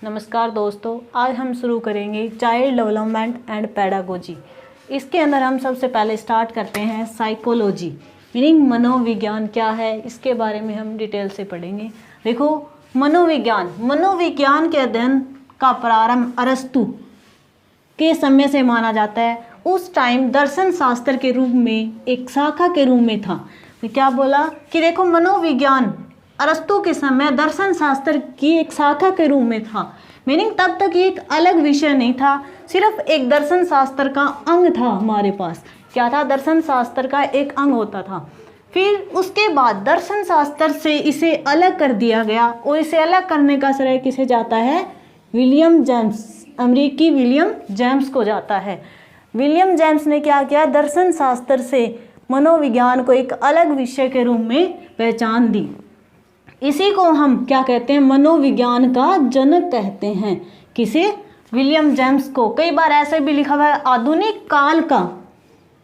नमस्कार दोस्तों, आज हम शुरू करेंगे चाइल्ड डेवलपमेंट एंड पेडागोजी। इसके अंदर हम सबसे पहले स्टार्ट करते हैं साइकोलॉजी, मीनिंग मनोविज्ञान क्या है, इसके बारे में हम डिटेल से पढ़ेंगे। देखो, मनोविज्ञान के अध्ययन का प्रारंभ अरस्तु के समय से माना जाता है। उस टाइम दर्शन शास्त्र के रूप में एक शाखा के रूप में था। क्या बोला कि देखो, मनोविज्ञान अरस्तु के समय दर्शन शास्त्र की एक शाखा के रूप में था, मीनिंग तब तक ये एक अलग विषय नहीं था, सिर्फ एक दर्शन शास्त्र का अंग था हमारे पास। क्या था? दर्शन शास्त्र का एक अंग होता था। फिर उसके बाद दर्शन शास्त्र से इसे अलग कर दिया गया और इसे अलग करने का श्रेय किसे जाता है? विलियम जेम्स, अमेरिकी विलियम जेम्स को जाता है। विलियम जेम्स ने क्या किया? दर्शन शास्त्र से मनोविज्ञान को एक अलग विषय के रूप में पहचान दी। इसी को हम क्या कहते हैं? मनोविज्ञान का जनक कहते हैं। किसे? विलियम जेम्स को। कई बार ऐसे भी लिखा हुआ है, आधुनिक काल का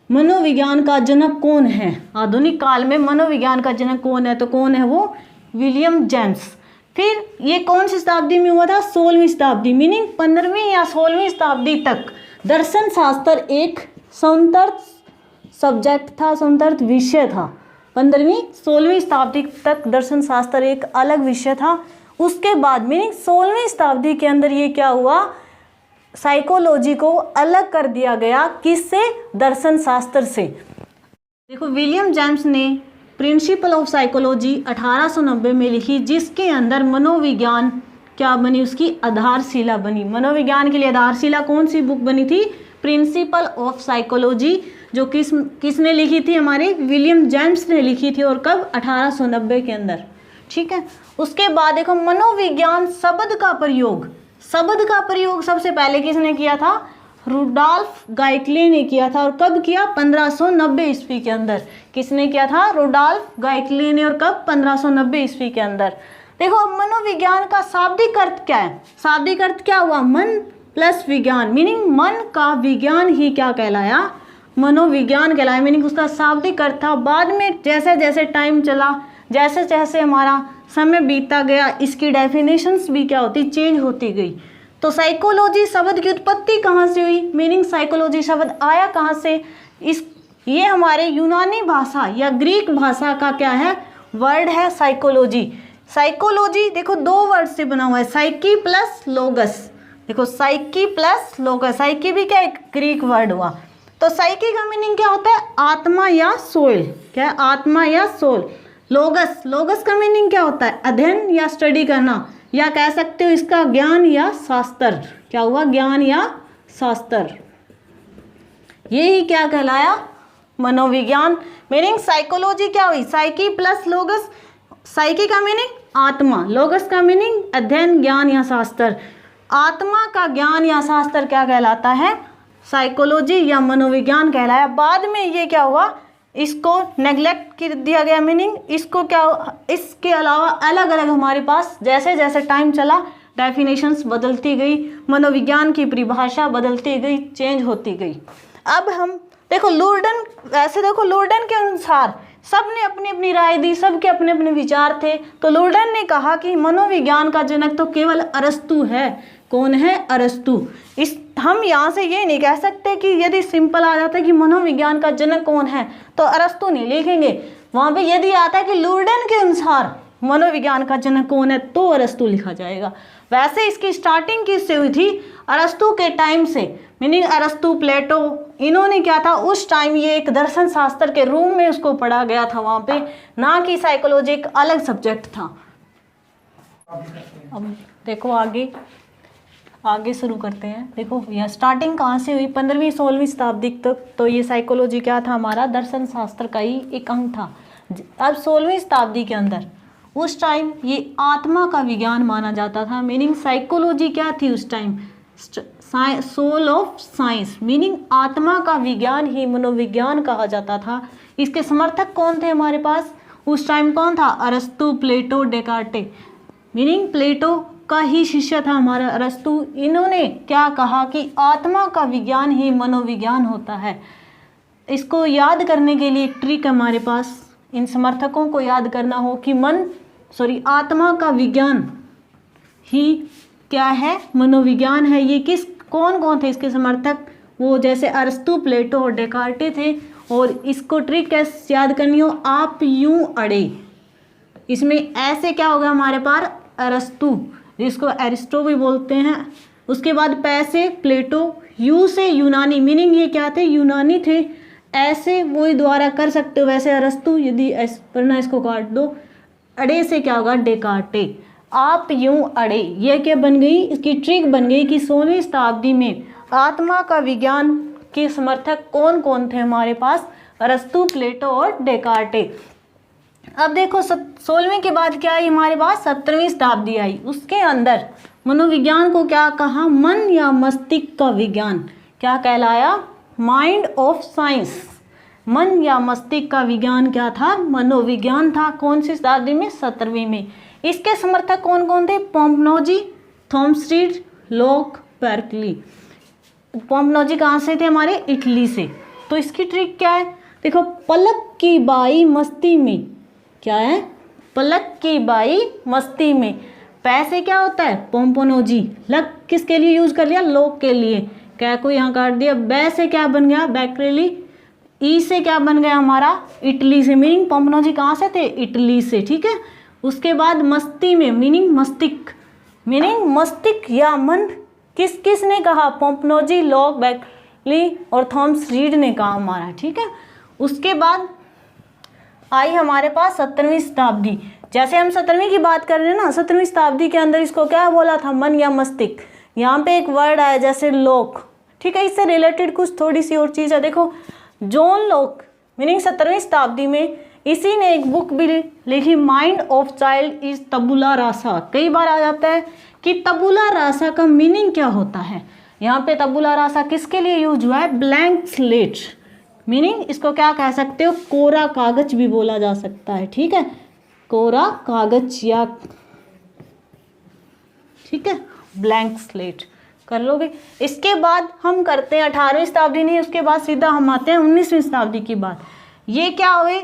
मनोविज्ञान का जनक कौन है? आधुनिक काल में मनोविज्ञान का जनक कौन है? तो कौन है वो? William James. फिर ये कौन सी शताब्दी में हुआ था? 16वीं शताब्दी, मीनिंग 15वीं या 16वीं शताब्दी तक दर्शन शास्त्र एक स्वतंत्र सब्जेक्ट था, स्वतंत्र विषय था। 15वीं 16वीं शताब्दी तक दर्शन शास्त्र एक अलग विषय था। उसके बाद मीनिंग 16वीं शताब्दी के अंदर ये क्या हुआ? साइकोलॉजी को अलग कर दिया गया। किससे? दर्शन शास्त्र से। देखो, विलियम जेम्स ने प्रिंसिपल ऑफ साइकोलॉजी 1890 में लिखी, जिसके अंदर मनोविज्ञान क्या बनी? उसकी आधारशिला बनी। मनोविज्ञान के लिए आधारशिला कौन सी बुक बनी थी? प्रिंसिपल ऑफ साइकोलॉजी, जो किसने लिखी थी? हमारे विलियम जेम्स ने लिखी थी। और कब? 1890 के अंदर। ठीक है। उसके बाद देखो, मनोविज्ञान शब्द का प्रयोग सबसे पहले किसने किया था? रुडॉल्फ गाइकले ने किया था। और कब किया? 1590 ईस्वी के अंदर। किसने किया था? रुडॉल्फ गाइकले ने। और कब? 1590 ईस्वी के अंदर। देखो, मनोविज्ञान का शाब्दिक अर्थ क्या है? शाब्दिक अर्थ क्या हुआ? मन प्लस विज्ञान, मीनिंग मन का विज्ञान ही क्या कहलाया? मनोविज्ञान कहलाया। मीनिंग उसका शाब्दिक अर्थ था। बाद में जैसे जैसे टाइम चला, जैसे जैसे हमारा समय बीतता गया, इसकी डेफिनेशंस भी क्या होती? चेंज होती गई। तो साइकोलॉजी शब्द की उत्पत्ति कहाँ से हुई? मीनिंग साइकोलॉजी शब्द आया कहाँ से? ये हमारे यूनानी भाषा या ग्रीक भाषा का क्या है? वर्ड है साइकोलॉजी। साइकोलॉजी देखो दो वर्ड से बना हुआ है, साइकी प्लस लोगस। देखो, साइकी प्लस लोगस, साइकी भी क्या? एक ग्रीक वर्ड हुआ। तो साइकी का मीनिंग क्या होता है? आत्मा या सोल। क्या? आत्मा या सोल। लोगस का मीनिंग क्या होता है? अध्ययन या स्टडी करना, या कह सकते हो इसका ज्ञान या शास्त्र। क्या हुआ? ज्ञान या शास्त्र। यही क्या कहलाया? मनोविज्ञान। मीनिंग साइकोलॉजी क्या हुई? Psyche plus लोगस। साइकी का मीनिंग आत्मा, लोगस का मीनिंग अध्ययन, ज्ञान या शास्त्र। आत्मा का ज्ञान या शास्त्र क्या कहलाता है? साइकोलॉजी या मनोविज्ञान कहलाया। बाद में ये क्या हुआ? इसको नेग्लेक्ट कर दिया गया। मीनिंग इसको क्या, इसके अलावा अलग अलग हमारे पास जैसे जैसे टाइम चला डेफिनेशंस बदलती गई, मनोविज्ञान की परिभाषा बदलती गई, चेंज होती गई। अब हम देखो लुर्डन, वैसे देखो लुर्डन के अनुसार सब ने अपनी अपनी राय दी, सबके अपने अपने विचार थे। तो लुर्डन ने कहा कि मनोविज्ञान का जनक तो केवल अरस्तु है। कौन है? अरस्तु। हम यहाँ से ये नहीं कह सकते कि यदि सिंपल आ जाता है कि मनोविज्ञान का जनक कौन है तो अरस्तु नहीं लिखेंगे। वहाँ पे यदि आता है कि लुर्डन के अनुसार मनोविज्ञान का जनक कौन है तो अरस्तु लिखा जाएगा। वैसे इसकी स्टार्टिंग किससे हुई थी? अरस्तु के टाइम से। मीनिंग अरस्तु, प्लेटो, इन्होंने क्या था उस टाइम ये एक दर्शन शास्त्र के रूम में उसको पढ़ा गया था वहाँ पे, ना कि साइकोलॉजी एक अलग सब्जेक्ट था। अब देखो आगे शुरू करते हैं। देखो यह स्टार्टिंग कहाँ से हुई? 15वीं 16वीं शताब्दी तक तो ये साइकोलॉजी क्या था? हमारा दर्शन शास्त्र का ही एक अंग था। अब 16वीं शताब्दी के अंदर उस टाइम ये आत्मा का विज्ञान माना जाता था। मीनिंग साइकोलॉजी क्या थी उस time? Soul of science, meaning आत्मा का विज्ञान ही मनोविज्ञान कहा जाता था। इसके समर्थक कौन थे हमारे पास उस टाइम? कौन था? अरस्तु, प्लेटो, डेकार्टे। मीनिंग प्लेटो का ही शिष्य था हमारा अरस्तु। इन्होंने क्या कहा कि आत्मा का विज्ञान ही मनोविज्ञान होता है। इसको याद करने के लिए एक ट्रिक हमारे पास, इन समर्थकों को याद करना हो कि आत्मा का विज्ञान ही क्या है, मनोविज्ञान है। ये कौन कौन थे इसके समर्थक, वो जैसे अरस्तु, प्लेटो और डेकार्टे थे। और इसको ट्रिक कैसे याद करनी हो, आप यूं अड़े, इसमें ऐसे क्या होगा हमारे पास अरस्तु, जिसको एरिस्टो भी बोलते हैं। उसके बाद पैसे प्लेटो, यू से यूनानी, मीनिंग ये क्या थे, यूनानी थे। ऐसे वही द्वारा कर सकते हो वैसे अरस्तु, यदि वरना इसको काट दो। अड़े से क्या होगा डेकार्टे, आप यूं अड़े। ये क्या बन गई, इसकी ट्रिक बन गई कि 16वीं शताब्दी में आत्मा का विज्ञान के समर्थक कौन कौन थे हमारे पास, अरस्तु, प्लेटो और डेकार्टे। अब देखो 16वीं के बाद क्या आई हमारे पास, 17वीं शताब्दी आई। उसके अंदर मनोविज्ञान को क्या कहा, मन या मस्तिष्क का विज्ञान, क्या कहलाया, माइंड ऑफ साइंस। मन या मस्तिष्क का विज्ञान क्या था, मनोविज्ञान था। कौन सी शताब्दी में, 17वीं में। इसके समर्थक कौन कौन थे, पोम्पनोजी, थॉमस रीड, लॉक, बेर्कली। पोम्पनोजी कहाँ से थे, हमारे इटली से। तो इसकी ट्रिक क्या है, देखो पलक की बाई मस्ती में, क्या है, पलक की बाई मस्ती में। पैसे क्या होता है, पोम्पनोजी। लक किसके लिए यूज कर लिया, लॉक के लिए, क्या को यहाँ काट दिया। बै से क्या बन गया, बेर्कली। ई से क्या बन गया हमारा, इटली से, मीनिंग पोम्पनोजी कहाँ से थे, इटली से, ठीक है। उसके बाद मस्ती में, मीनिंग मस्तिष्क, मीनिंग मस्तिष्क या मन, किसने कहा, पोम्पनोजी, लॉक, बेर्कली और थॉमस रीड ने कहा हमारा, ठीक है। उसके बाद आई हमारे पास 17वीं शताब्दी। जैसे हम 17वीं की बात कर रहे हैं ना, 17वीं शताब्दी के अंदर इसको क्या बोला था, मन या मस्तिष्क। यहाँ पे एक वर्ड आया जैसे लॉक, ठीक है। इससे रिलेटेड कुछ थोड़ी सी और चीज़ है, देखो जॉन लॉक, मीनिंग 17वीं शताब्दी में इसी ने एक बुक भी लिखी, माइंड ऑफ चाइल्ड इज तबुला रासा। कई बार आ जाता है कि तबुला रासा का मीनिंग क्या होता है। यहाँ पे तबुला रासा किसके लिए यूज हुआ है, ब्लैंक स्लेट, मीनिंग इसको क्या कह सकते हो, कोरा कागज भी बोला जा सकता है, ठीक है, कोरा कागज या, ठीक है, ब्लैंक स्लेट कर लोगे। इसके बाद हम करते हैं 18वीं शताब्दी, नहीं उसके बाद सीधा हम आते हैं 19वीं शताब्दी की बात। ये क्या हुए,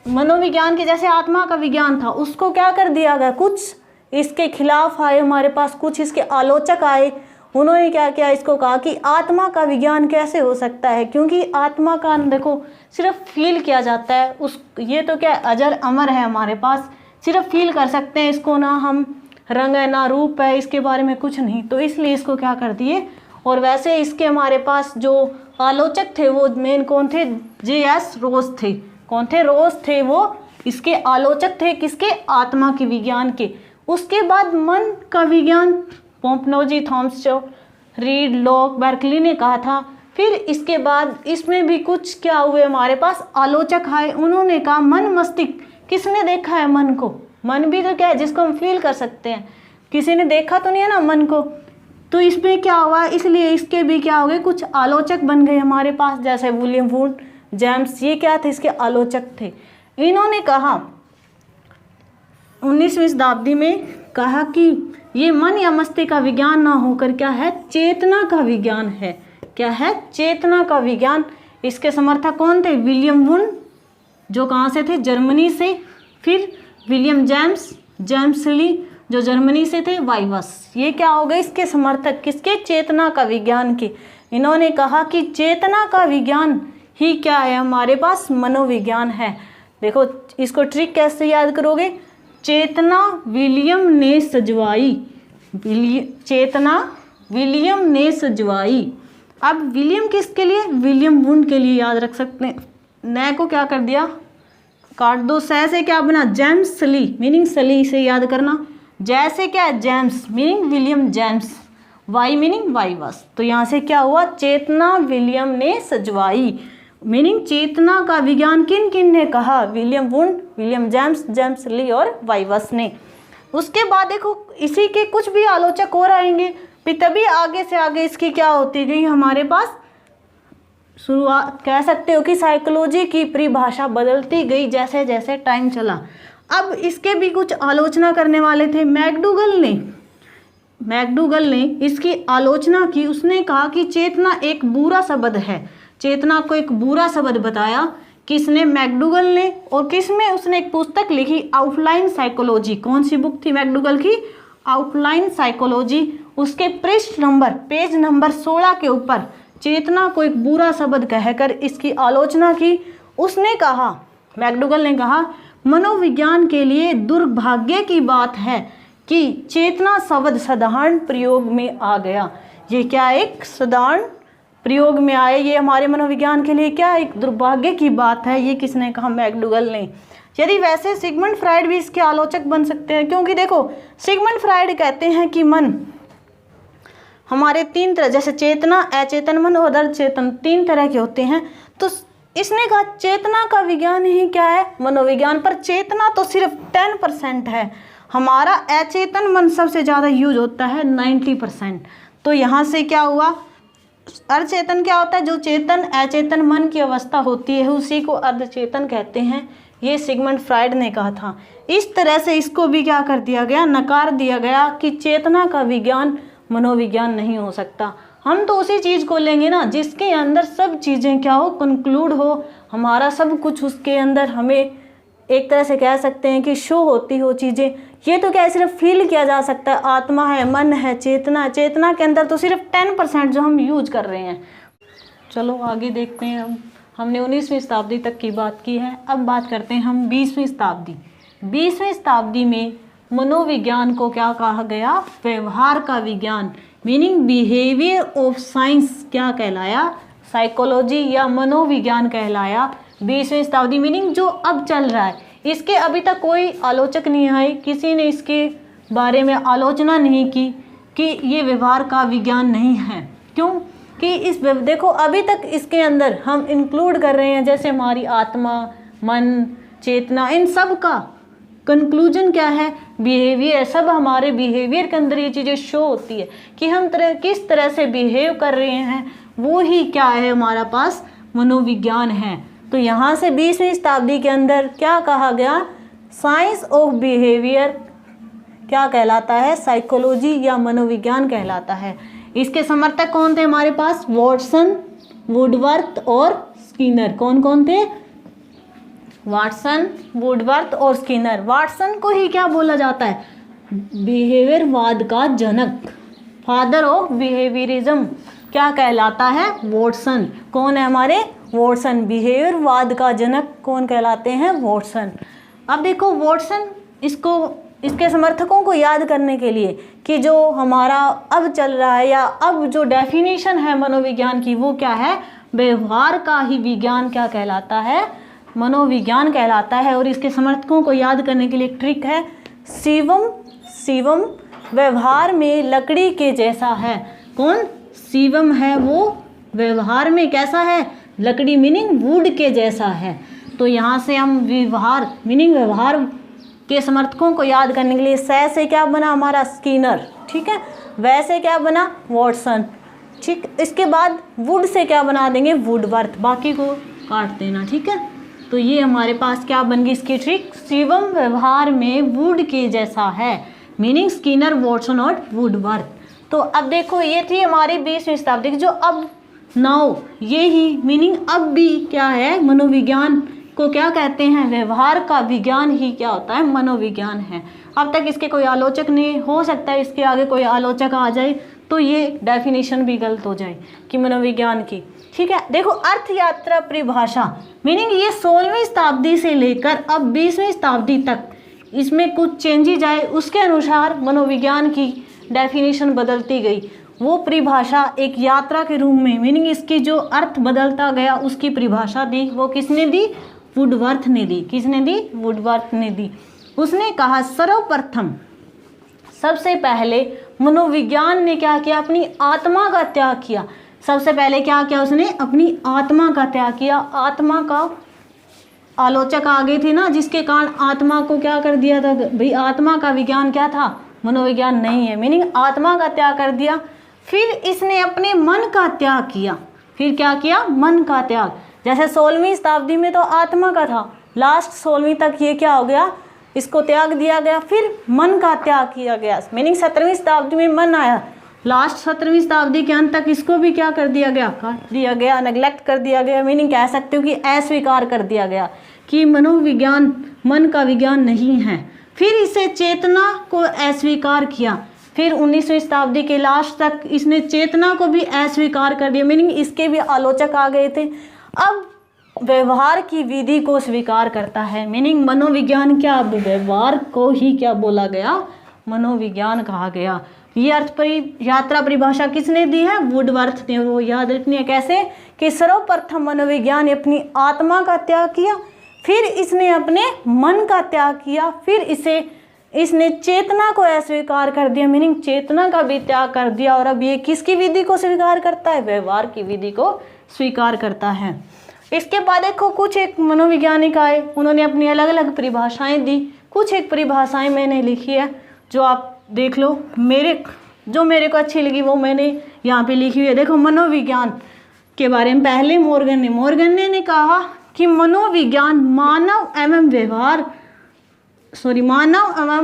मनोविज्ञान के जैसे आत्मा का विज्ञान था उसको क्या कर दिया गया, कुछ इसके खिलाफ आए हमारे पास, कुछ इसके आलोचक आए। उन्होंने क्या किया, इसको कहा कि आत्मा का विज्ञान कैसे हो सकता है, क्योंकि आत्मा का देखो सिर्फ फील किया जाता है, उस ये तो क्या अजर अमर है हमारे पास, सिर्फ फील कर सकते हैं इसको, ना हम रंग है ना रूप है, इसके बारे में कुछ नहीं। तो इसलिए इसको क्या कर दिए। और वैसे इसके हमारे पास जो आलोचक थे वो मेन कौन थे, J.S. रोज थे। कौन थे, रोज थे, वो इसके आलोचक थे, किसके, आत्मा के विज्ञान के। उसके बाद मन का विज्ञान पोम्पनोजी, थॉमस रीड, लॉक, बेर्कली ने कहा था। फिर इसके बाद इसमें भी कुछ क्या हुए हमारे पास, आलोचक आए, उन्होंने कहा मन मस्तिष्क। किसने देखा है मन को, मन भी तो क्या है जिसको हम फील कर सकते हैं, किसी ने देखा तो नहीं है ना मन को। तो इसमें क्या हुआ, इसलिए इसके भी क्या हो गए, कुछ आलोचक बन गए हमारे पास, जैसे विलियम वुड, जेम्स, ये क्या थे, इसके आलोचक थे। इन्होंने कहा 19वीं शताब्दी में कहा कि ये मन या मस्तिष्क का विज्ञान ना होकर क्या है, चेतना का विज्ञान है। क्या है, चेतना का विज्ञान। इसके समर्थक कौन थे, विलियम वुड जो कहाँ से थे, जर्मनी से। फिर विलियम जेम्स ली जो जर्मनी से थे, वाइवस। ये क्या हो गए इसके समर्थक, किसके, चेतना का विज्ञान के। इन्होंने कहा कि चेतना का विज्ञान ही क्या है हमारे पास, मनोविज्ञान है। देखो इसको ट्रिक कैसे याद करोगे, चेतना विलियम ने सजवाई, चेतना विलियम ने सजवाई। अब विलियम किसके लिए, विलियम वुड के लिए याद रख सकते हैं। नए को क्या कर दिया, काट दो। सै से क्या बना, जेम्स सली, मीनिंग सली से याद करना। जैसे क्या है, James meaning William James, Y meaning wives. तो यहाँ से क्या हुआ, चेतना विलियम ने सजवाई, मीनिंग चेतना का विज्ञान किन किन ने कहा, विलियम वुड, विलियम जेम्स ली और वाइवस ने। उसके बाद देखो इसी के कुछ भी आलोचक और आएंगे, फिर तभी आगे से आगे इसकी क्या होती गई हमारे पास, शुरुआत कह सकते हो कि साइकोलॉजी की परिभाषा बदलती गई जैसे जैसे टाइम चला। अब इसके भी कुछ आलोचना करने वाले थे। मैकडूगल ने इसकी आलोचना की। उसने कहा कि चेतना एक बुरा शब्द है, चेतना को एक बुरा शब्द बताया। किसने, मैकडूगल ने। और किसमें, उसने एक पुस्तक लिखी, आउटलाइन साइकोलॉजी। कौन सी बुक थी मैकडूगल की, आउटलाइन साइकोलॉजी, उसके पृष्ठ नंबर पेज नंबर 16 के ऊपर चेतना को एक बुरा शब्द कहकर इसकी आलोचना की। उसने कहा, मैकडूगल ने कहा, मनोविज्ञान के लिए दुर्भाग्य की बात है कि चेतना शब्द साधारण प्रयोग में आ गया। ये क्या एक साधारण प्रयोग में आए, ये हमारे मनोविज्ञान के लिए क्या एक दुर्भाग्य की बात है। ये किसने कहा? मैकडूगल ने। यदि वैसे सिगमंड फ्राइड भी इसके आलोचक बन सकते हैं, क्योंकि देखो सिगमंड फ्राइड कहते हैं कि मन हमारे तीन तरह, जैसे चेतना, अचेतन मन और अचेतन, तीन तरह के होते हैं। तो इसने कहा चेतना का विज्ञान ही क्या है? मनोविज्ञान। पर चेतना तो सिर्फ 10% है, हमारा अचेतन मन सबसे ज़्यादा यूज होता है 90%। तो यहाँ से क्या हुआ? अर्धचेतन क्या होता है? जो चेतन अचेतन मन की अवस्था होती है उसी को अर्धचेतन कहते हैं। ये सिगमंड फ्राइड ने कहा था। इस तरह से इसको भी क्या कर दिया गया? नकार दिया गया कि चेतना का विज्ञान मनोविज्ञान नहीं हो सकता। हम तो उसी चीज़ को लेंगे ना जिसके अंदर सब चीज़ें क्या हो? कंक्लूड हो, हमारा सब कुछ उसके अंदर हमें एक तरह से कह सकते हैं कि शो होती हो चीज़ें। ये तो क्या है, सिर्फ फील किया जा सकता है। आत्मा है, मन है, चेतना, चेतना के अंदर तो सिर्फ 10% जो हम यूज कर रहे हैं। चलो आगे देखते हैं। हमने 19वीं शताब्दी तक की बात की है, अब बात करते हैं हम 20वीं शताब्दी। 20वीं शताब्दी में मनोविज्ञान को क्या कहा गया? व्यवहार का विज्ञान, मीनिंग बिहेवियर ऑफ साइंस क्या कहलाया? साइकोलॉजी या मनोविज्ञान कहलाया 20वीं शताब्दी, मीनिंग जो अब चल रहा है। इसके अभी तक कोई आलोचक नहीं आए, किसी ने इसके बारे में आलोचना नहीं की कि ये व्यवहार का विज्ञान नहीं है। क्यों? कि इस देखो अभी तक इसके अंदर हम इंक्लूड कर रहे हैं, जैसे हमारी आत्मा, मन, चेतना, इन सब का कंक्लूजन क्या है? बिहेवियर। सब हमारे बिहेवियर के अंदर ये चीज़ें शो होती है कि हम किस तरह से बिहेव कर रहे हैं, वो ही क्या है हमारा पास मनोविज्ञान है। तो यहाँ से 20वीं शताब्दी के अंदर क्या कहा गया? साइंस ऑफ बिहेवियर क्या कहलाता है? साइकोलॉजी या मनोविज्ञान कहलाता है। इसके समर्थक कौन थे हमारे पास? वॉटसन, वुडवर्थ और स्किनर। कौन कौन थे? वाटसन, वुडवर्थ और स्किनर। वाटसन को ही क्या बोला जाता है? बिहेवियरवाद का जनक, फादर ऑफ बिहेवियरिज्म क्या कहलाता है? वॉटसन। कौन है हमारे? वॉटसन। बिहेवियरवाद का जनक कौन कहलाते हैं? वॉटसन। अब देखो वॉटसन, इसके समर्थकों को याद करने के लिए कि जो हमारा अब चल रहा है या अब जो डेफिनेशन है मनोविज्ञान की, वो क्या है? व्यवहार का ही विज्ञान क्या कहलाता है? मनोविज्ञान कहलाता है। और इसके समर्थकों को याद करने के लिए एक ट्रिक है, शिवम व्यवहार में लकड़ी के जैसा है। कौन? शिवम है, वो व्यवहार में कैसा है? लकड़ी, मीनिंग वुड के जैसा है। तो यहाँ से हम व्यवहार मीनिंग व्यवहार के समर्थकों को याद करने के लिए से क्या बना हमारा? स्किनर, ठीक है। वैसे क्या बना? वॉटसन, ठीक। इसके बाद वुड से क्या बना देंगे? वुडवर्थ। बाकी को काट देना, ठीक है। तो ये हमारे पास क्या बन गई इसकी ट्रिक? शिवम व्यवहार में वुड के जैसा है, मीनिंग स्किनर, वॉटसन और वुडवर्थ। तो अब देखो ये थी हमारी 20वीं शताब्दी की जो अब नाउ ये ही मीनिंग अब भी क्या है? मनोविज्ञान को क्या कहते हैं? व्यवहार का विज्ञान ही क्या होता है? मनोविज्ञान है। अब तक इसके कोई आलोचक नहीं, हो सकता है इसके आगे कोई आलोचक आ जाए तो ये डेफिनेशन भी गलत हो जाए कि मनोविज्ञान की, ठीक है। देखो अर्थ यात्रा परिभाषा, मीनिंग ये 16वीं शताब्दी से लेकर अब 20वीं शताब्दी तक इसमें कुछ चेंजेज आए, उसके अनुसार मनोविज्ञान की डेफिनेशन बदलती गई। वो परिभाषा एक यात्रा के रूप में, मीनिंग इसकी जो अर्थ बदलता गया उसकी परिभाषा दी, वो किसने दी? वुडवर्थ ने दी। किसने दी? वुडवर्थ ने दी। उसने कहा सर्वप्रथम सबसे पहले मनोविज्ञान ने क्या किया? अपनी आत्मा का त्याग किया। सबसे पहले क्या किया उसने? अपनी आत्मा का त्याग किया। आत्मा का आलोचक आ गए थे ना, जिसके कारण आत्मा को क्या कर दिया था भाई? आत्मा का विज्ञान क्या था? मनोविज्ञान नहीं है, मीनिंग आत्मा का त्याग कर दिया। फिर इसने अपने मन का त्याग किया। फिर क्या किया? मन का त्याग। जैसे 16वीं शताब्दी में तो आत्मा का था, लास्ट 16वीं तक ये क्या हो गया? इसको त्याग दिया गया। फिर मन का त्याग किया गया, मीनिंग 17वीं शताब्दी में मन आया, लास्ट 17वीं शताब्दी के अंत तक इसको भी क्या कर दिया गया? काट दिया गया, नेग्लेक्ट कर दिया गया, मीनिंग कह सकते हो कि अस्वीकार कर दिया गया कि मनोविज्ञान मन का विज्ञान नहीं है। फिर इसे चेतना को अस्वीकार किया। फिर 19वीं शताब्दी के लास्ट तक इसने चेतना को भी अस्वीकार कर दिया, मीनिंग इसके भी आलोचक आ गए थे। अब व्यवहार की विधि को स्वीकार करता है, मीनिंग मनोविज्ञान क्या, अब व्यवहार को ही क्या बोला गया, मनोविज्ञान कहा गया। ये यात्रा परिभाषा किसने दी है, वुडवर्थ ने। वो याद रखनी है कैसे कि सर्वप्रथम मनोविज्ञान ने अपनी आत्मा का त्याग किया, फिर इसने अपने मन का त्याग किया, फिर इसने चेतना को अस्वीकार कर दिया, मीनिंग चेतना का भी त्याग कर दिया। और अब ये किसकी विधि को स्वीकार करता है, व्यवहार की विधि को स्वीकार करता है। इसके बाद देखो कुछ एक मनोवैज्ञानिक आए, उन्होंने अपनी अलग अलग परिभाषाएं दी। कुछ एक परिभाषाएं मैंने लिखी है जो आप देख लो, मेरे को अच्छी लगी वो मैंने यहाँ पे लिखी हुई है। देखो मनोविज्ञान के बारे में पहले मोर्गन ने कहा कि मनोविज्ञान मानव एवं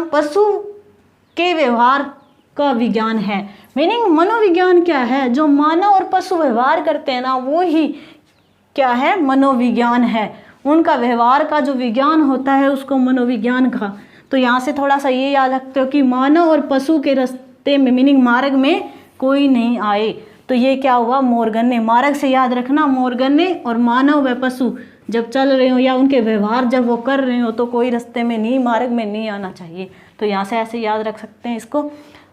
पशु के व्यवहार का विज्ञान है। मीनिंग मनोविज्ञान क्या है, जो मानव और पशु व्यवहार करते हैं ना, वो ही क्या है, मनोविज्ञान है। उनका व्यवहार का जो विज्ञान होता है उसको मनोविज्ञान कहा। तो यहाँ से थोड़ा सा ये याद रखते हो कि मानव और पशु के रास्ते में, मीनिंग मार्ग में कोई नहीं आए। तो ये क्या हुआ, मोर्गन ने, मार्ग से याद रखना, मोर्गन ने, और मानव व पशु जब चल रहे हो या उनके व्यवहार जब वो कर रहे हो तो कोई रास्ते में नहीं, मार्ग में नहीं आना चाहिए। तो यहाँ से ऐसे याद रख सकते हैं इसको।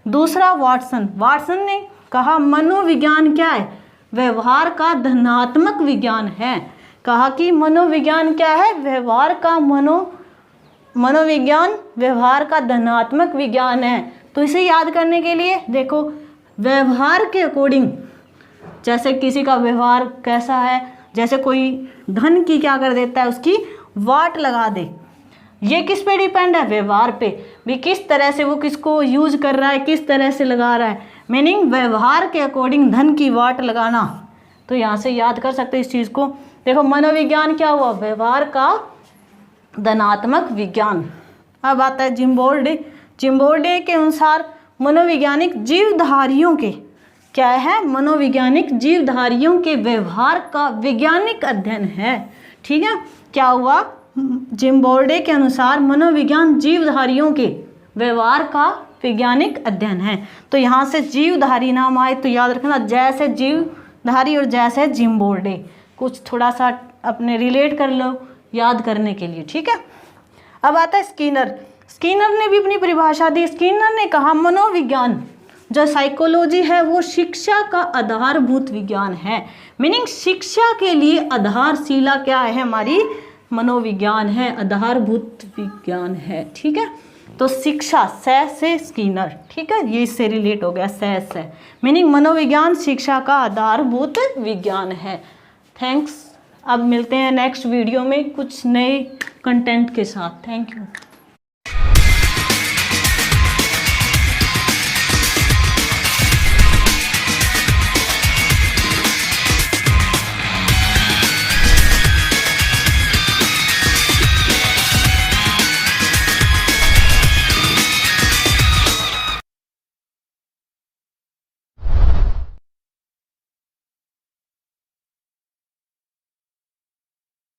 दूसरा वाटसन ने कहा मनोविज्ञान क्या है, व्यवहार का धनात्मक विज्ञान है। कहा कि मनोविज्ञान क्या है, मनोविज्ञान व्यवहार का धनात्मक विज्ञान है। तो इसे याद करने के लिए देखो, व्यवहार के अकॉर्डिंग, जैसे किसी का व्यवहार कैसा है, जैसे कोई धन की क्या कर देता है, उसकी वाट लगा दे, ये किस पे डिपेंड है, व्यवहार पे भी, किस तरह से वो किसको यूज कर रहा है, किस तरह से लगा रहा है, मीनिंग व्यवहार के अकॉर्डिंग धन की वाट लगाना। तो यहाँ से याद कर सकते हैं इस चीज़ को। देखो मनोविज्ञान क्या हुआ, व्यवहार का धनात्मक विज्ञान। अब आता है जिम्बोर्डे के अनुसार मनोवैज्ञानिक जीवधारियों के क्या है, मनोवैज्ञानिक जीवधारियों के व्यवहार का वैज्ञानिक अध्ययन है। ठीक है, क्या हुआ, जिम्बोर्डे के अनुसार मनोविज्ञान जीवधारियों के व्यवहार का वैज्ञानिक अध्ययन है। तो यहाँ से जीवधारी नाम आए तो याद रखना, जैसे जीवधारी और जैसे जिम्बोर्डे, कुछ थोड़ा सा अपने रिलेट कर लो याद करने के लिए। ठीक है, अब आता है स्किनर ने भी अपनी परिभाषा दी। स्किनर ने कहा मनोविज्ञान जो साइकोलॉजी है वो शिक्षा का आधारभूत विज्ञान है। मीनिंग शिक्षा के लिए आधारशिला क्या है, हमारी मनोविज्ञान है, आधारभूत विज्ञान है। ठीक है, तो शिक्षा से स्किनर, ठीक है, ये इससे रिलेट हो गया से, मीनिंग मनोविज्ञान शिक्षा का आधारभूत विज्ञान है। थैंक्स, अब मिलते हैं नेक्स्ट वीडियो में कुछ नए कंटेंट के साथ। Thank you.